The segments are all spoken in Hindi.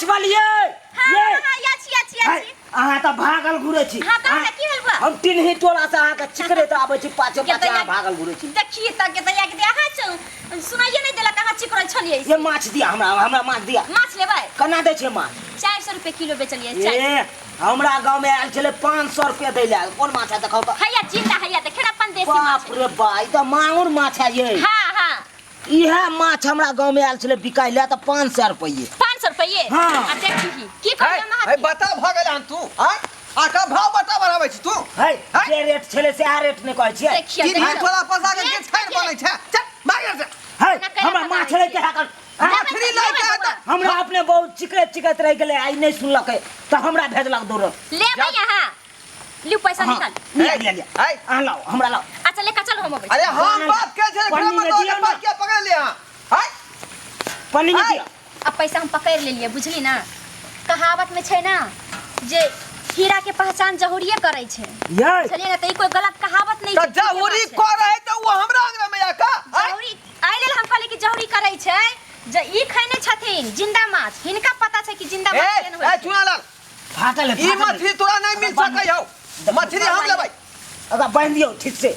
माछ वाली ये अहाँ त भागल घुरे छी हां त की भेल बा हम तीन ही टोला से अहाँ के चिकरे त आबै छी पाछे पाछे अहाँ भागल घुरे छी देखिए त के तया के अहाँ सुनाइए नहीं देला कहां चिकरे छलिए ये माछ दिया हमरा माछ दिया माछ लेबै कना दे छे माछ 400 रुपए किलो बेचलिए ए हमरा गांव में आयल छले 500 रुपए दै ले कोन माछ है देखाओ त हैया जिंदा हैया देखे अपन देसी माछ बाप रे बा ई त मांगुर माछ है ये हां हां इहे माछ हमरा गांव में आयल छले बिकाय ले त 500 रुपए 500 रुपए हां आ देखी की कहले है महाती बता भागल हन तू हां आका भाव बता बनाबै छी तू है जे रेट छले से आ रेट ने कहै छियै देखिए की भाई तोरा पसा के छाड़ बनै छै चल भाग से है हमरा माछ ले के हाकल मछली लै के त हमरा अपने बहुत चिकत रह गेले आई नहीं सुनलकै त हमरा भेजलक दूर ले यहां लियो पैसा निकाल ले है आ लाओ हमरा लाओ अच्छा लेके चल हम अरे हम बात के छै पन्नी में दियो ना। के पकड़ ले है पन्नी में दिया अब पैसा हम पकड़ लेलिए बुझली ना कहावत में छै ना जे हीरा के पहचान जहुरिये करे छै ये चलिए ना त ई कोई गलत कहावत नहीं त जहुरी को रहे त वो हमरा अंगना में आका जहुरी आइ लेल हम कहली कि जहुरी करे छै जे ई खैने छथिन जिंदा माछ हिनका पता छै कि जिंदा माछ केहन ए होय चुनालाल फाटल है ई मछली तोरा नहीं मिल सकै हौ मछली हम लेबै अगर बांध दियो ठीक से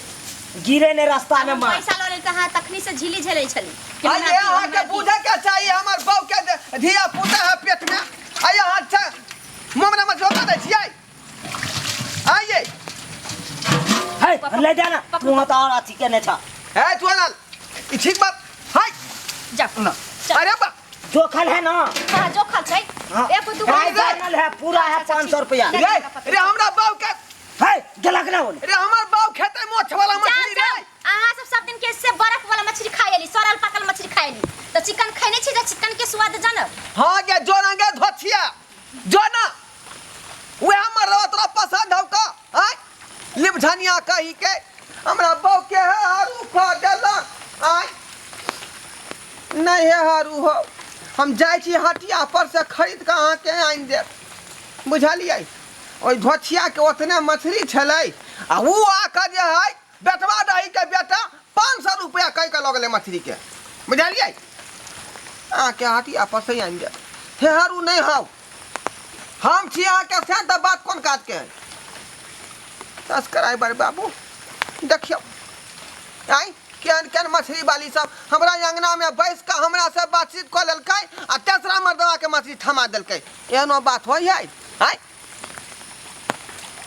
गिरे ने रास्ता में मार पैसा ल लेल कहां तखनी से झिली झेलै छली अरे अहाँ के बुझे के चाहिए हमर बहू के धिया पुता है पेट में आय अहाँ अच्छा ममरा में जोता दै छियै आइए है ले जाना तू तो और अथी के ने छ है चुनालाल ई ठीक बात है जा ना अरे बा जो खल है ना हां जो खा छै एक दू फाइनल है पूरा है 500 रुपया रे हमरा बहू के है गलक ना बोल रे हमर बहू खेते मोछ वाला मछली रे अहाँ सब दिन के से बर्फ वाला मछली खाएली सरल पकल मछली खाएली तो चिकन खैने छी जे चिकन के स्वाद जानब हां के जोना के धोछिया जोना वे हमर तोरा पसंद हौ का हैं लिपझनिया कही के हमरा बहू के है हारू खा देलक आय नहीं है हारू हो हम जाय छी हटिया पर से खरीद के अहाँ के आइन दे बुझलियै ओइ धोछिया के ओतने मछली छलै आ ऊ आकर जे है बेटवा दही के बेटा 500 रुपया कह के लगले मछली के बुझलियै अहाँ के हटिया पर से आइन दे हे हारू नहीं हौ हम छी अहाँ के से त बात कोन काज के है तस्कराई बड़ बाबू देखियो आई केन केन मछली वाली सब हमरा अंगना में बैस के हमरा से बातचीत क लेलकै आ तेसरा मर्दवा के मछली थमा देलकै एहनो बात होय है